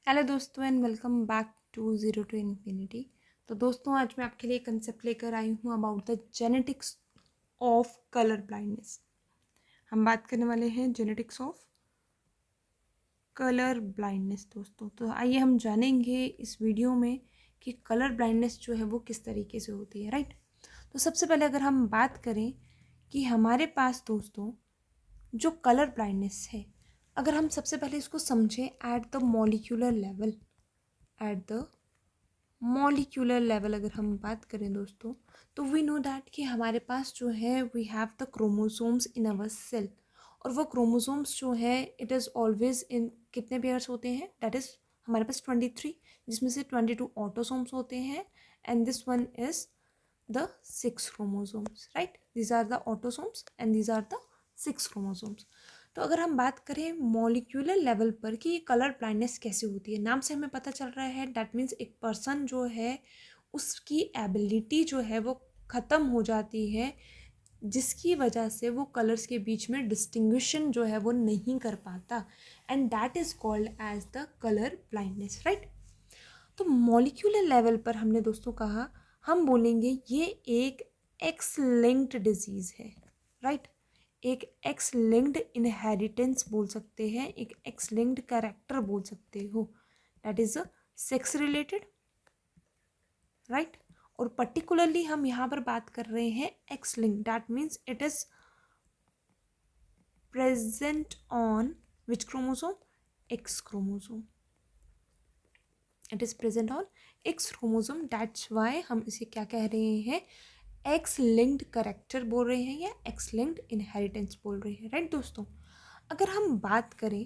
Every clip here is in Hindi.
हेलो दोस्तों and welcome back to zero to infinity. तो दोस्तों आज मैं आपके लिए कंसेप्ट लेकर आई हूँ about the genetics of colour blindness. हम बात करने वाले हैं जेनेटिक्स ऑफ कलर ब्लाइंडनेस दोस्तों। तो आइए हम जानेंगे इस वीडियो में कि कलर ब्लाइंडनेस जो है वो किस तरीके से होती है, राइट। तो सबसे पहले अगर हम बात करें कि हमारे पास दोस्तों जो कलर ब्लाइंडनेस है, अगर हम सबसे पहले इसको समझें at the molecular level, at the molecular level अगर हम बात करें दोस्तों, तो वी नो दैट कि हमारे पास जो है we have the chromosomes in our cell. और वो क्रोमोसोम्स जो है इट इज़ ऑलवेज इन कितने पेयर्स होते हैं, दैट इज़ हमारे पास 23, जिसमें से 22 ऑटोसोम्स होते हैं and this one is the 6 chromosomes, right? These are the autosomes and these are the 6 chromosomes. तो अगर हम बात करें मॉलिक्यूलर लेवल पर कि ये कलर ब्लाइंडनेस कैसे होती है, नाम से हमें पता चल रहा है डैट मीन्स एक पर्सन जो है उसकी एबिलिटी जो है वो ख़त्म हो जाती है, जिसकी वजह से वो कलर्स के बीच में डिस्टिंग्विशन जो है वो नहीं कर पाता and that is called as the colour blindness, right. तो मॉलिक्यूलर लेवल पर हमने दोस्तों कहा, हम बोलेंगे ये एक एक्स लिंक्ड डिजीज़ है, राइट। एक एक्स लिंक्ड इनहेरिटेंस बोल सकते हैं, एक एक्स लिंक्ड कैरेक्टर बोल सकते हो, that is a sex related, right. और पर्टिकुलरली हम यहाँ पर बात कर रहे हैं x link, that means it is present on which chromosome, x chromosome. It is present on x chromosome, that's why हम इसे क्या कह रहे हैं, एक्स लिंक्ड करेक्टर बोल रहे हैं या एक्स लिंक्ड इनहेरिटेंस बोल रहे हैं, राइट दोस्तों। अगर हम बात करें,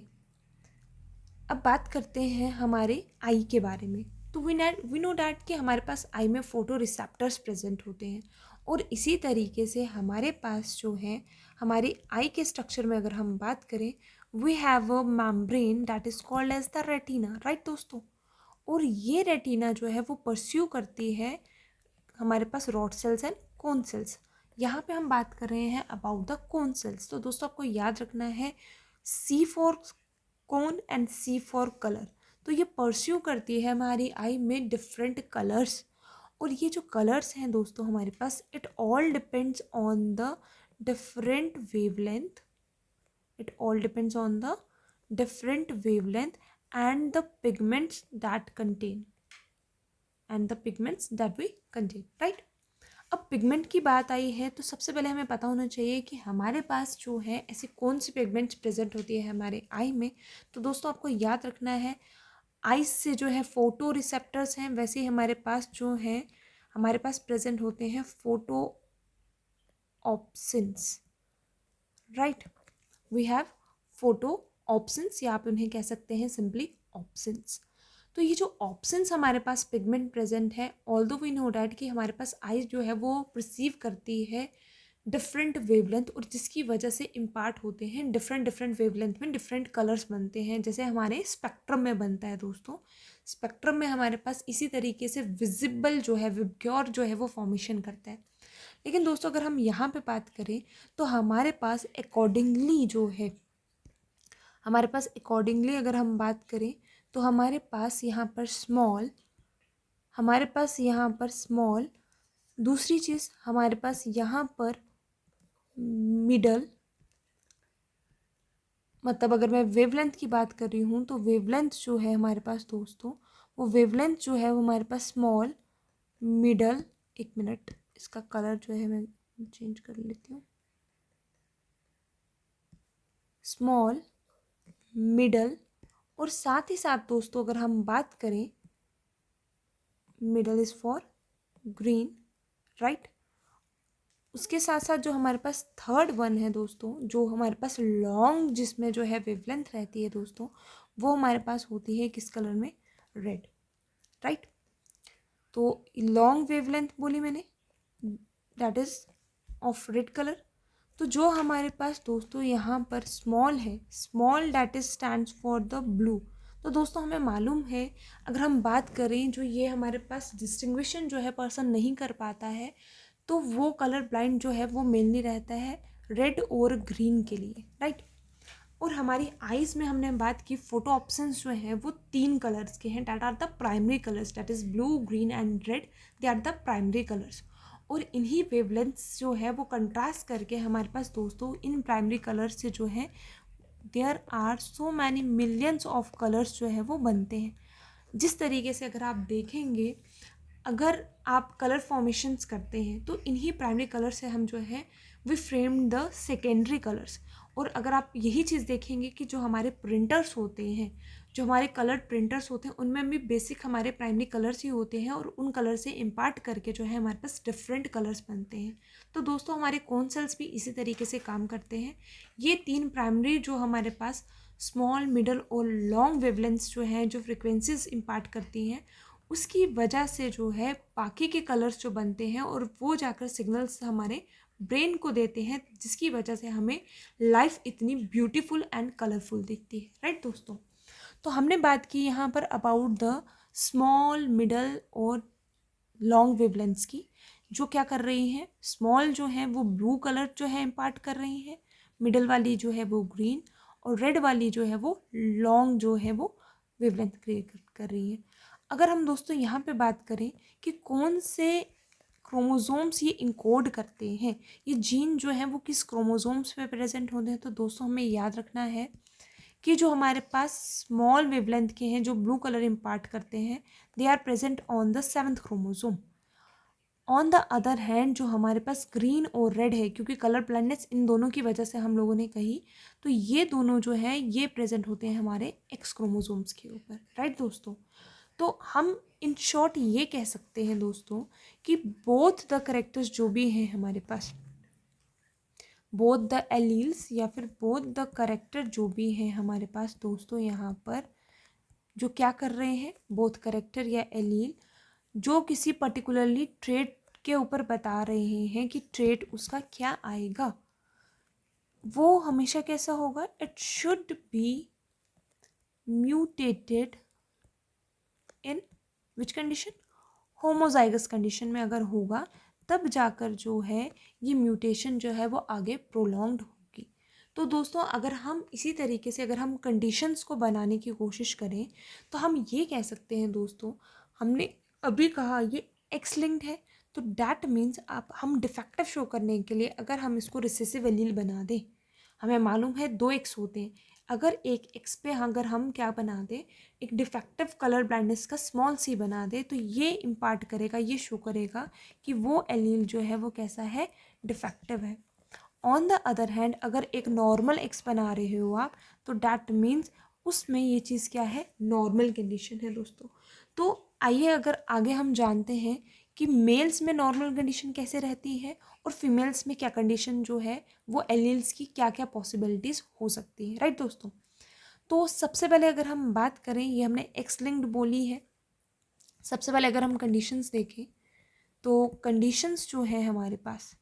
अब बात करते हैं हमारे आई के बारे में, तो वी नो डैट कि हमारे पास आई में फोटो रिसेप्टर्स प्रेजेंट होते हैं और इसी तरीके से हमारे पास जो है हमारी आई के स्ट्रक्चर में अगर हम बात करें, we have a membrane that is called as the retina, right दोस्तों। और ये रेटिना जो है वो परस्यू करती है हमारे पास rod cells and cone cells. यहाँ पे हम बात कर रहे हैं अबाउट द कोन सेल्स। तो दोस्तों आपको याद रखना है C for cone and C for colour. तो ये परस्यू करती है हमारी आई में डिफरेंट कलर्स, और ये जो कलर्स हैं दोस्तों हमारे पास, it all depends on the different wavelength, it all depends on the different wavelength and the pigments that contain right। अब पिगमेंट की बात आई है तो सबसे पहले हमें पता होना चाहिए कि हमारे पास जो है ऐसी कौन सी पिगमेंट्स प्रेजेंट होती है हमारे आई में। तो दोस्तों आपको याद रखना है आइस से जो है फोटो रिसेप्टर्स हैं, वैसे ही हमारे पास जो है हमारे पास प्रेजेंट होते हैं photo opsins, right. We have photo options या आप उन्हें कह सकते हैं सिंपली ऑप्शंस। तो ये जो ऑप्शंस हमारे पास पिगमेंट प्रेजेंट है, ऑल्दो वी नो डैट कि हमारे पास आइज जो है वो रिसीव करती है डिफरेंट वेवलेंथ, और जिसकी वजह से इम्पार्ट होते हैं डिफरेंट डिफरेंट वेवलेंथ में डिफरेंट कलर्स बनते हैं, जैसे हमारे स्पेक्ट्रम में बनता है दोस्तों। स्पेक्ट्रम में हमारे पास इसी तरीके से विजिबल जो है विबग्योर जो है वो फॉर्मेशन करता है। लेकिन दोस्तों अगर हम यहाँ पे बात करें तो हमारे पास अकॉर्डिंगली जो है, हमारे पास अकॉर्डिंगली अगर हम बात करें तो हमारे पास यहाँ पर स्मॉल, हमारे पास यहाँ पर स्मॉल, दूसरी चीज़ हमारे पास यहाँ पर मिडल, मतलब अगर मैं वेवलेंथ की बात कर रही हूँ तो वेवलेंथ जो है हमारे पास दोस्तों, वो वेवलेंथ जो है वो हमारे पास स्मॉल, मिडल, एक मिनट इसका कलर जो है मैं चेंज कर लेती हूँ, स्मॉल, मिडल, और साथ ही साथ दोस्तों अगर हम बात करें middle is for green, right. उसके साथ साथ जो हमारे पास थर्ड वन है दोस्तों, जो हमारे पास लॉन्ग जिसमें जो है वेवलेंथ रहती है दोस्तों, वो हमारे पास होती है किस कलर में, रेड, राइट। तो लॉन्ग वेवलेंथ बोली मैंने, that is of red colour. तो जो हमारे पास दोस्तों यहाँ पर स्मॉल है, small that is stands for the blue. तो दोस्तों हमें मालूम है अगर हम बात करें जो ये हमारे पास डिस्टिंग्विशन जो है पर्सन नहीं कर पाता है, तो वो कलर ब्लाइंड जो है वो मेनली रहता है रेड और ग्रीन के लिए, राइट। और हमारी आइज़ में हमने बात की फोटो ऑप्शंस जो हैं वो 3 कलर्स के हैं, that are the primary colours, that is blue, green and red, they are the primary colours. और इन्हीं वेवलेंथ्स जो है वो कंट्रास्ट करके हमारे पास दोस्तों इन प्राइमरी कलर्स से जो है there are so many millions of colours जो है वो बनते हैं। जिस तरीके से अगर आप देखेंगे, अगर आप कलर फॉर्मेशंस करते हैं तो इन्हीं प्राइमरी कलर से हम जो है we frame the secondary colours. और अगर आप यही चीज़ देखेंगे कि जो हमारे प्रिंटर्स होते हैं, जो हमारे कलर प्रिंटर्स होते हैं, उनमें भी बेसिक हमारे प्राइमरी कलर्स ही होते हैं और उन कलर से इम्पार्ट करके जो है हमारे पास डिफरेंट कलर्स बनते हैं। तो दोस्तों हमारे कौन सेल्स भी इसी तरीके से काम करते हैं। ये 3 प्राइमरी जो हमारे पास स्मॉल, मिडल और लॉन्ग वेवलेंथ्स जो हैं, जो फ्रिक्वेंसीज इम्पार्ट करती हैं, उसकी वजह से जो है बाकी के कलर्स जो बनते हैं और वो जाकर सिग्नल्स हमारे ब्रेन को देते हैं, जिसकी वजह से हमें लाइफ इतनी ब्यूटीफुल एंड कलरफुल दिखती है। राइट दोस्तों, तो हमने बात की यहाँ पर अबाउट द स्मॉल, मिडल और लॉन्ग वेवलेंथ्स की, जो क्या कर रही हैं, स्मॉल जो है वो ब्लू कलर जो है इम्पार्ट कर रही हैं, मिडल वाली जो है वो ग्रीन, और रेड वाली जो है वो लॉन्ग जो है वो वेवलेंथ क्रिएट कर रही है। अगर हम दोस्तों यहाँ पे बात करें कि कौन से क्रोमोसोम्स ये इनकोड करते हैं, ये जीन जो है वो किस क्रोमोसोम्स पे प्रेजेंट होते हैं, तो दोस्तों हमें याद रखना है कि जो हमारे पास स्मॉल वेवलेंथ के हैं, जो ब्लू कलर इम्पार्ट करते हैं, they are present on the 7th chromosome. On the other hand जो हमारे पास ग्रीन और रेड है, क्योंकि कलर ब्लाइंडनेस इन दोनों की वजह से हम लोगों ने कही, तो ये दोनों जो है ये प्रेजेंट होते हैं हमारे एक्स क्रोमोसोम्स के ऊपर। राइट दोस्तों, तो हम इन शॉर्ट ये कह सकते हैं दोस्तों कि बोथ द करेक्टर्स जो भी हैं हमारे पास, बोथ द एलील्स या फिर बोथ द करेक्टर जो भी हैं हमारे पास दोस्तों, यहाँ पर जो क्या कर रहे हैं, बोथ करेक्टर या एलील जो किसी पर्टिकुलरली ट्रेट के ऊपर बता रहे हैं कि ट्रेट उसका क्या आएगा, वो हमेशा कैसा होगा, it should be mutated in which condition, homozygous condition में अगर होगा तब जाकर जो है ये म्यूटेशन जो है वो आगे प्रोलॉन्ग्ड होगी। तो दोस्तों अगर हम इसी तरीके से अगर हम कंडीशंस को बनाने की कोशिश करें तो हम ये कह सकते हैं दोस्तों, हमने अभी कहा ये एक्स लिंक्ड है, तो डैट मीन्स आप हम डिफेक्टिव शो करने के लिए अगर हम इसको रिसेसिव एलील बना दें, हमें मालूम है 2 एक्स होते हैं, अगर एक एक्स पे अगर हम क्या बना दें, एक डिफेक्टिव कलर ब्लाइंडनेस का स्मॉल सी बना दे, तो ये इम्पार्ट करेगा, ये शो करेगा कि वो एलील जो है वो कैसा है, डिफेक्टिव है। ऑन द अदर हैंड अगर एक नॉर्मल एक्स बना रहे हो आप, तो डैट मीन्स उसमें ये चीज़ क्या है, नॉर्मल कंडीशन है दोस्तों। तो आइए अगर आगे हम जानते हैं कि मेल्स में नॉर्मल कंडीशन कैसे रहती है और फीमेल्स में क्या कंडीशन जो है वो एलील्स की क्या क्या पॉसिबिलिटीज़ हो सकती है। राइट दोस्तों, तो सबसे पहले अगर हम बात करें, ये हमने एक्स लिंक्ड बोली है, सबसे पहले अगर हम कंडीशंस देखें तो कंडीशंस जो है हमारे पास,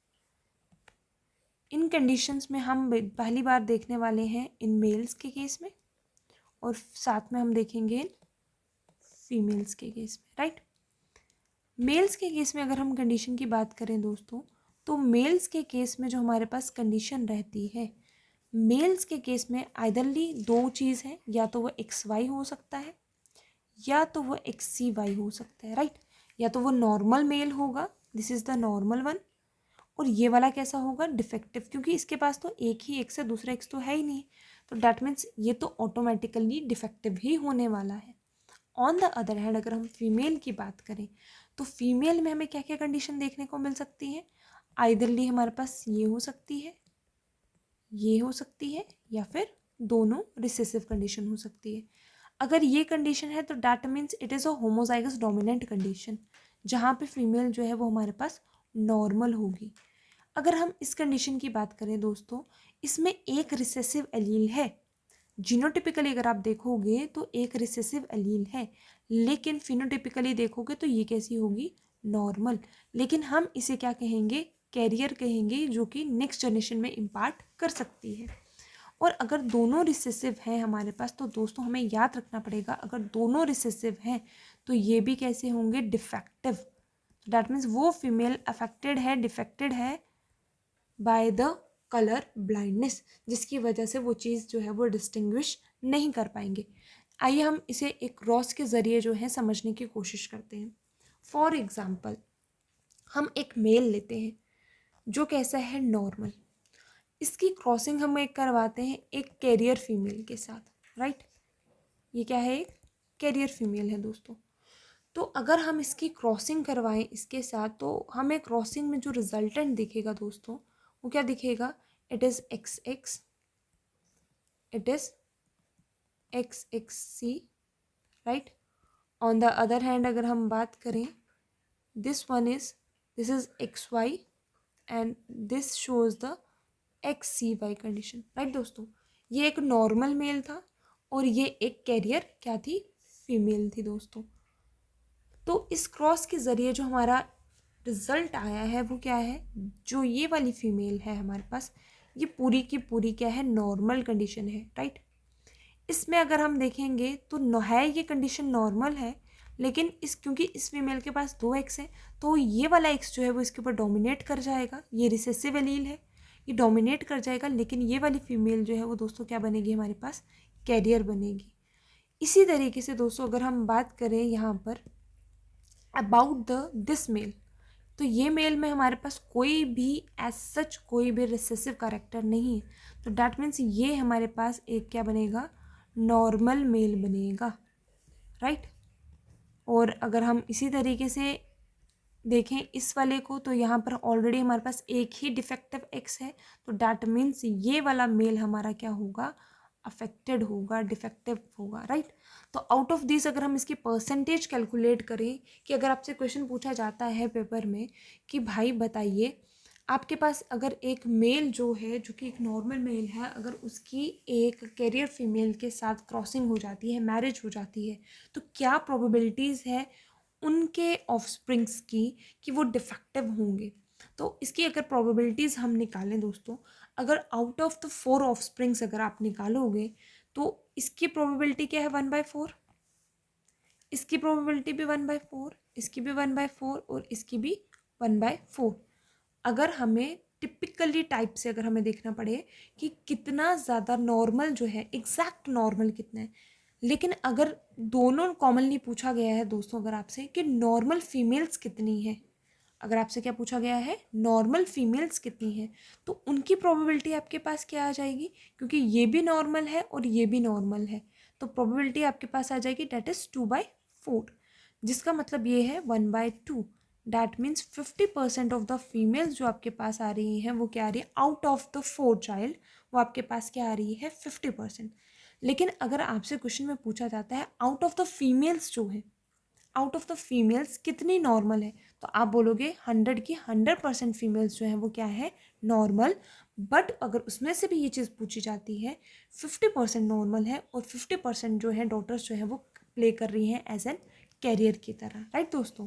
इन कंडीशंस में हम पहली बार देखने वाले हैं इन मेल्स के केस में और साथ में हम देखेंगे इन फीमेल्स के केस में। राइट, मेल्स के केस में अगर हम कंडीशन की बात करें दोस्तों, तो मेल्स के केस में जो हमारे पास कंडीशन रहती है, मेल्स के केस में आइदरली 2 चीज़ है, या तो वो एक्स वाई हो सकता है या तो वो एक्स सी वाई हो सकता है। राइट, या तो वो नॉर्मल मेल होगा, this is the normal one, और ये वाला कैसा होगा, डिफेक्टिव, क्योंकि इसके पास तो एक ही एक्स है, दूसरा एक्स तो है ही नहीं, तो डैट मीन्स ये तो ऑटोमेटिकली डिफेक्टिव ही होने वाला है। ऑन द अदर हैंड अगर हम फीमेल की बात करें तो फीमेल में हमें क्या क्या कंडीशन देखने को मिल सकती है, आइदरली हमारे पास ये हो सकती है, ये हो सकती है, या फिर दोनों रिसेसिव कंडीशन हो सकती है। अगर ये कंडीशन है तो that means it is a homozygous dominant condition, जहाँ पे फीमेल जो है वो हमारे पास नॉर्मल होगी। अगर हम इस कंडीशन की बात करें दोस्तों, इसमें एक रिसेसिव एलील है, जीनोटिपिकली अगर आप देखोगे तो एक रिसेसिव एलील है, लेकिन फिनोटिपिकली देखोगे तो ये कैसी होगी, नॉर्मल, लेकिन हम इसे क्या कहेंगे, कैरियर कहेंगे, जो कि नेक्स्ट जनरेशन में इम्पार्ट कर सकती है। और अगर दोनों रिसेसिव हैं हमारे पास, तो दोस्तों हमें याद रखना पड़ेगा, अगर दोनों रिसेसिव हैं तो ये भी कैसे होंगे, डिफेक्टिव। डैट मीन्स वो फीमेल अफेक्टेड है, डिफेक्टेड है बाय द कलर ब्लाइंडनेस, जिसकी वजह से वो चीज़ जो है वो डिस्टिंग्विश नहीं कर पाएंगे। आइए हम इसे एक क्रॉस के ज़रिए जो है समझने की कोशिश करते हैं। फॉर एग्ज़ाम्पल, हम एक मेल लेते हैं जो कैसा है, नॉर्मल। इसकी क्रॉसिंग हम एक करवाते हैं एक कैरियर फीमेल के साथ, राइट। ये क्या है, एक कैरियर फीमेल है दोस्तों। तो अगर हम इसकी क्रॉसिंग करवाएं इसके साथ, तो हमें क्रॉसिंग में जो रिजल्टेंट दिखेगा दोस्तों, वो क्या दिखेगा, it is XX, it is XXC, right. On the other hand अगर हम बात करें, this is XY and this shows the XCY condition, right दोस्तों। ये एक नॉर्मल मेल था और ये एक कैरियर क्या थी, फीमेल थी दोस्तों। तो इस क्रॉस के ज़रिए जो हमारा रिजल्ट आया है वो क्या है, जो ये वाली फीमेल है हमारे पास, ये पूरी की पूरी क्या है, नॉर्मल कंडीशन है, राइट। इसमें अगर हम देखेंगे तो है ये कंडीशन नॉर्मल है, लेकिन क्योंकि इस फीमेल के पास 2 एक्स हैं, तो ये वाला एक्स जो है वो इसके ऊपर डोमिनेट कर जाएगा। ये रिसेसिव एलील है, ये डोमिनेट कर जाएगा, लेकिन ये वाली फीमेल जो है वो दोस्तों क्या बनेगी, हमारे पास कैरियर बनेगी। इसी तरीके से दोस्तों अगर हम बात करें यहाँ पर अबाउट दिस मेल, तो ये मेल में हमारे पास कोई भी एज सच कोई भी रिसेसिव कैरेक्टर नहीं है, तो डैट मीन्स ये हमारे पास एक क्या बनेगा, नॉर्मल मेल बनेगा, राइट। और अगर हम इसी तरीके से देखें इस वाले को, तो यहाँ पर ऑलरेडी हमारे पास एक ही डिफेक्टिव एक्स है, तो डैट मीन्स ये वाला मेल हमारा क्या होगा, अफेक्टेड होगा, डिफेक्टिव होगा, राइट। तो आउट ऑफ दिस अगर हम इसकी परसेंटेज कैलकुलेट करें, कि अगर आपसे क्वेश्चन पूछा जाता है पेपर में कि भाई बताइए आपके पास अगर एक मेल जो है, जो कि एक नॉर्मल मेल है, अगर उसकी एक कैरियर फीमेल के साथ क्रॉसिंग हो जाती है, मैरिज हो जाती है, तो क्या प्रोबेबिलिटीज़ है उनके ऑफस्प्रिंग्स की कि वो डिफेक्टिव होंगे। तो इसकी अगर प्रोबेबिलिटीज़ हम निकालें दोस्तों, अगर आउट ऑफ द 4 ऑफस्प्रिंग्स अगर आप निकालोगे, तो इसकी प्रोबेबिलिटी क्या है, 1/4, इसकी प्रोबेबिलिटी भी 1/4, इसकी भी 1/4 और इसकी भी 1/4। अगर हमें टिपिकली टाइप से अगर हमें देखना पड़े कि कितना ज़्यादा नॉर्मल जो है, एग्जैक्ट नॉर्मल कितना है, लेकिन अगर दोनों कॉमनली पूछा गया है दोस्तों, अगर आपसे कि नॉर्मल फीमेल्स कितनी है, अगर आपसे क्या पूछा गया है, नॉर्मल फीमेल्स कितनी है, तो उनकी प्रोबेबिलिटी आपके पास क्या आ जाएगी, क्योंकि ये भी नॉर्मल है और ये भी नॉर्मल है, तो प्रोबेबिलिटी आपके पास आ जाएगी डेट इज़ 2/4, जिसका मतलब ये है 1/2। That means 50% of the females जो आपके पास आ रही हैं वो क्या आ रही है, आउट ऑफ द 4 चाइल्ड वो आपके पास क्या आ रही है, 50%। लेकिन अगर आपसे क्वेश्चन में पूछा जाता है आउट ऑफ द फीमेल्स जो है, आउट ऑफ द फीमेल्स कितनी नॉर्मल है, तो आप बोलोगे 100 की 100% फीमेल्स जो हैं वो क्या है, नॉर्मल। बट अगर उसमें से भी ये चीज़ पूछी जाती है 50% नॉर्मल है और 50% जो है डॉटर्स जो है वो प्ले कर रही हैं एज एन कैरियर की तरह, राइट दोस्तों।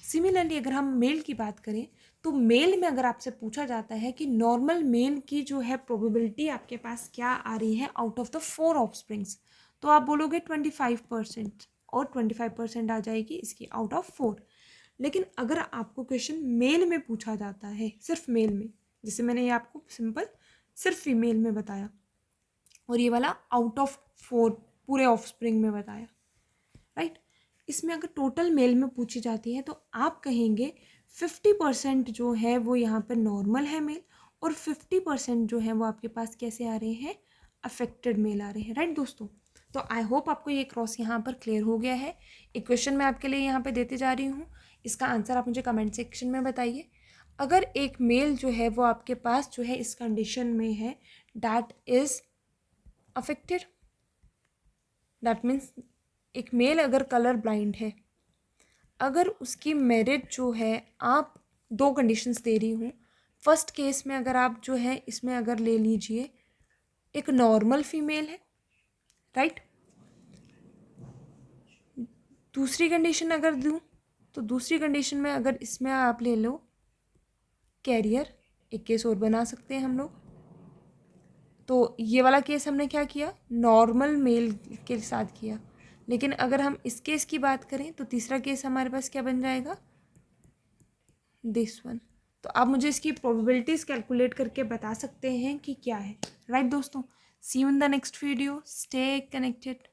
सिमिलरली अगर हम मेल की बात करें, तो मेल में अगर आपसे पूछा जाता है कि नॉर्मल मेल की जो है प्रोबेबिलिटी आपके पास क्या आ रही है आउट ऑफ द 4 ऑफस्प्रिंग्स, तो आप बोलोगे 25% और 25% आ जाएगी इसकी आउट ऑफ 4। लेकिन अगर आपको क्वेश्चन मेल में पूछा जाता है, सिर्फ मेल में, जैसे मैंने ये आपको सिंपल सिर्फ फीमेल में बताया और ये वाला आउट ऑफ 4 पूरे ऑफस्प्रिंग में बताया, राइट। इसमें अगर टोटल मेल में पूछी जाती है, तो आप कहेंगे 50% जो है वो यहाँ पर नॉर्मल है मेल और 50% जो है वो आपके पास कैसे आ रहे हैं, अफेक्टेड मेल आ रहे हैं, राइट दोस्तों। तो आई होप आपको ये क्रॉस यहाँ पर क्लियर हो गया है। एक क्वेश्चन मैं आपके लिए यहाँ पे देते जा रही हूँ, इसका आंसर आप मुझे कमेंट सेक्शन में बताइए। अगर एक मेल जो है वो आपके पास जो है इस कंडीशन में है, that is affected, that means एक मेल अगर कलर ब्लाइंड है, अगर उसकी मेरिट जो है, आप 2 कंडीशंस दे रही हूँ। फर्स्ट केस में अगर आप जो है इसमें अगर ले लीजिए एक नॉर्मल फीमेल है, राइट। दूसरी कंडीशन अगर दूँ, तो दूसरी कंडीशन में अगर इसमें आप ले लो कैरियर, एक केस और बना सकते हैं हम लोग। तो ये वाला केस हमने क्या किया, नॉर्मल मेल के साथ किया। लेकिन अगर हम इस केस की बात करें, तो तीसरा केस हमारे पास क्या बन जाएगा, दिस वन, तो आप मुझे इसकी प्रोबेबिलिटीज़ कैलकुलेट करके बता सकते हैं कि क्या है, राइट दोस्तों। See you in the next video, stay connected.